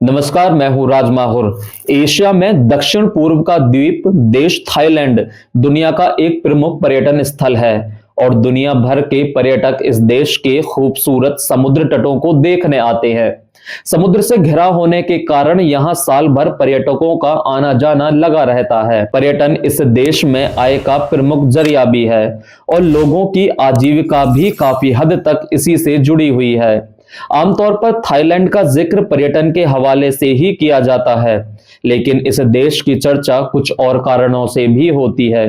नमस्कार, मैं हूं राज माहुर। एशिया में दक्षिण पूर्व का द्वीप देश थाईलैंड दुनिया का एक प्रमुख पर्यटन स्थल है और दुनिया भर के पर्यटक इस देश के खूबसूरत समुद्र तटों को देखने आते हैं। समुद्र से घिरा होने के कारण यहाँ साल भर पर्यटकों का आना जाना लगा रहता है। पर्यटन इस देश में आय का प्रमुख जरिया भी है और लोगों की आजीविका भी काफी हद तक इसी से जुड़ी हुई है। आमतौर पर थाईलैंड का जिक्र पर्यटन के हवाले से ही किया जाता है, लेकिन इस देश की चर्चा कुछ और कारणों से भी होती है।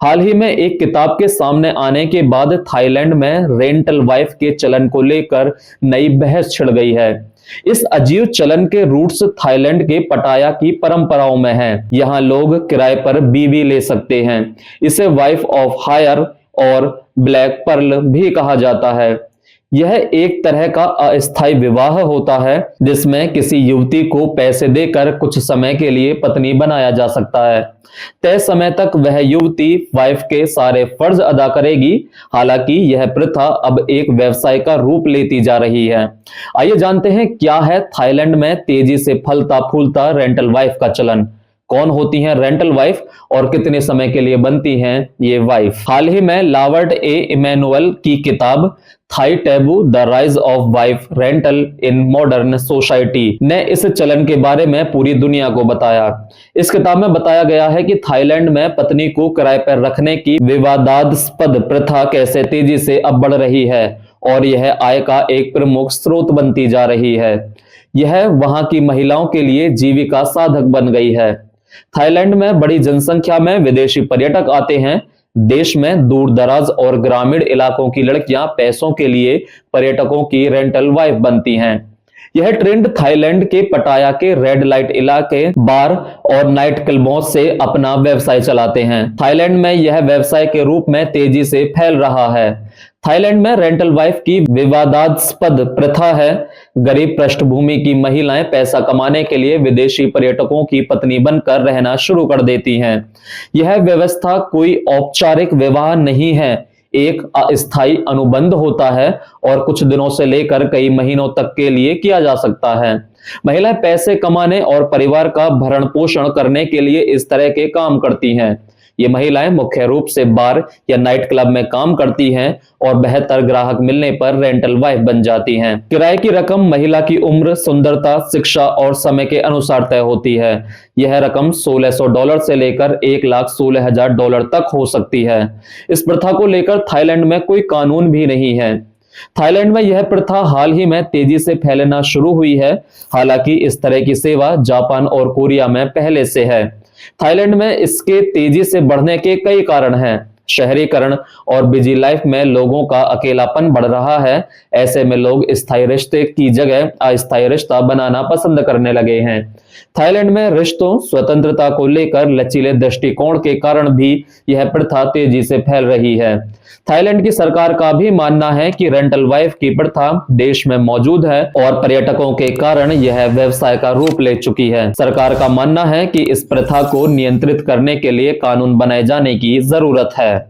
हाल ही में एक किताब के सामने आने के बाद थाईलैंड में रेंटल वाइफ के चलन को लेकर नई बहस छिड़ गई है। इस अजीब चलन के रूट्स थाईलैंड के पटाया की परंपराओं में हैं। यहाँ लोग किराए पर बीवी ले सकते हैं। इसे वाइफ ऑफ हायर और ब्लैक पर्ल भी कहा जाता है। यह एक तरह का अस्थायी विवाह होता है जिसमें किसी युवती को पैसे देकर कुछ समय के लिए पत्नी बनाया जा सकता है। तय समय तक वह युवती वाइफ के सारे फर्ज अदा करेगी। हालांकि यह प्रथा अब एक व्यवसाय का रूप लेती जा रही है। आइए जानते हैं क्या है थाईलैंड में तेजी से फलता फूलता रेंटल वाइफ का चलन। कौन होती हैं रेंटल वाइफ और कितने समय के लिए बनती हैं ये वाइफ। हाल ही में लावर्ट ए इमैनुअल की किताब Thai taboo the rise of wife rental in modern society ने इस चलन के बारे में पूरी दुनिया को बताया। इस किताब में बताया गया है कि थाईलैंड में पत्नी को किराए पर रखने की विवादास्पद प्रथा कैसे तेजी से अब बढ़ रही है और यह आय का एक प्रमुख स्रोत बनती जा रही है। यह वहां की महिलाओं के लिए जीविका साधक बन गई है। थाईलैंड में बड़ी जनसंख्या में विदेशी पर्यटक आते हैं। देश में दूर दराज और ग्रामीण इलाकों की लड़कियां पैसों के लिए पर्यटकों की रेंटल वाइफ बनती हैं। यह ट्रेंड थाईलैंड के पटाया के रेड लाइट इलाके बार और नाइट क्लबों से अपना व्यवसाय चलाते हैं। थाईलैंड में यह व्यवसाय के रूप में तेजी से फैल रहा है। थाईलैंड में रेंटल वाइफ की विवादास्पद प्रथा है। गरीब पृष्ठभूमि की महिलाएं पैसा कमाने के लिए विदेशी पर्यटकों की पत्नी बनकर रहना शुरू कर देती हैं। यह व्यवस्था कोई औपचारिक विवाह नहीं है, एक अस्थायी अनुबंध होता है और कुछ दिनों से लेकर कई महीनों तक के लिए किया जा सकता है। महिलाएं पैसे कमाने और परिवार का भरण पोषण करने के लिए इस तरह के काम करती हैं। ये महिलाएं मुख्य रूप से बार या नाइट क्लब में काम करती हैं और बेहतर ग्राहक मिलने पर रेंटल वाइफ बन जाती हैं। किराए की रकम महिला की उम्र, सुंदरता, शिक्षा और समय के अनुसार तय होती है। यह रकम $1600 से लेकर $1,16,000 तक हो सकती है। इस प्रथा को लेकर थाईलैंड में कोई कानून भी नहीं है। थाईलैंड में यह प्रथा हाल ही में तेजी से फैलना शुरू हुई है। हालांकि इस तरह की सेवा जापान और कोरिया में पहले से है। थाईलैंड में इसके तेजी से बढ़ने के कई कारण हैं। शहरीकरण और बिजी लाइफ में लोगों का अकेलापन बढ़ रहा है। ऐसे में लोग स्थायी रिश्ते की जगह अस्थायी रिश्ता बनाना पसंद करने लगे हैं। थाईलैंड में रिश्तों स्वतंत्रता को लेकर लचीले दृष्टिकोण के कारण भी यह प्रथा तेजी से फैल रही है। थाईलैंड की सरकार का भी मानना है कि रेंटल वाइफ की प्रथा देश में मौजूद है और पर्यटकों के कारण यह व्यवसाय का रूप ले चुकी है। सरकार का मानना है कि इस प्रथा को नियंत्रित करने के लिए कानून बनाए जाने की जरूरत है।